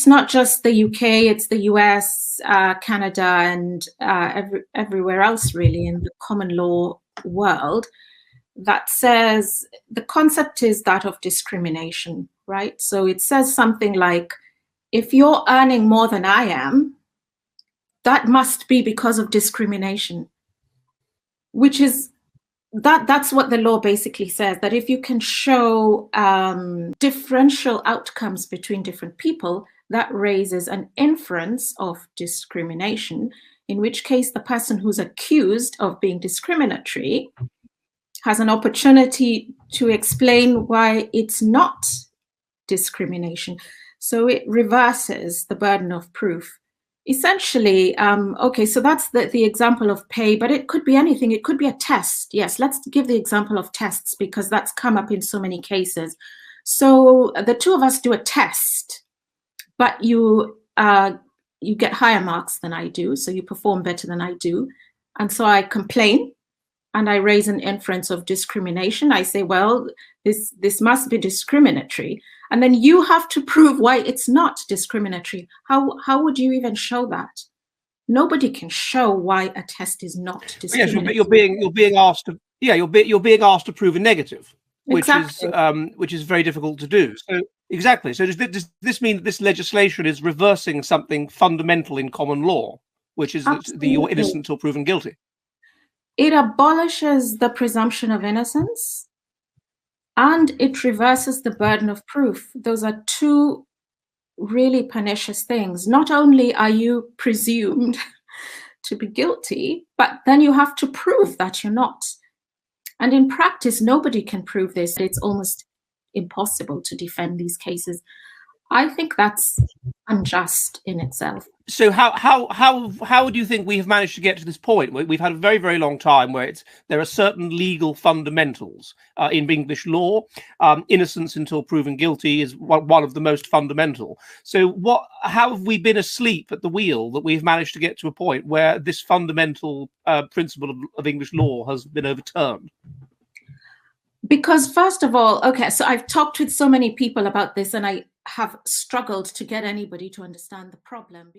it's not just the UK, it's the US, Canada, and everywhere else really in the common law world, that says the concept is that of discrimination, right? So it says something like, if you're earning more than I am, that must be because of discrimination, which is that's what the law basically says, that if you can show differential outcomes between different people, that raises an inference of discrimination, in which case the person who's accused of being discriminatory has an opportunity to explain why it's not discrimination. So it reverses the burden of proof. Essentially, okay, so that's the example of pay, but it could be anything. It could be a test. Yes, let's give the example of tests because that's come up in so many cases. So the two of us do a test, but you get higher marks than I do, so you perform better than I do. And so I complain and I raise an inference of discrimination. I say, well, this must be discriminatory. And then you have to prove why it's not discriminatory. How would you even show that? Nobody can show why a test is not discriminatory. Yes, you're being asked to you're being asked to prove a negative, which is very difficult to do. So exactly. So does this mean that this legislation is reversing something fundamental in common law, which is that you're innocent until proven guilty? It abolishes the presumption of innocence and it reverses the burden of proof. Those are two really pernicious things. Not only are you presumed to be guilty, but then you have to prove that you're not. And in practice, nobody can prove this. It's almost impossible to defend these cases. I think that's unjust in itself. So how do you think we have managed to get to this point? We've had a very, very long time where there are certain legal fundamentals in English law. Innocence until proven guilty is one of the most fundamental. So how have we been asleep at the wheel that we've managed to get to a point where this fundamental principle of English law has been overturned? Because first of all, okay, so I've talked with so many people about this and I have struggled to get anybody to understand the problem.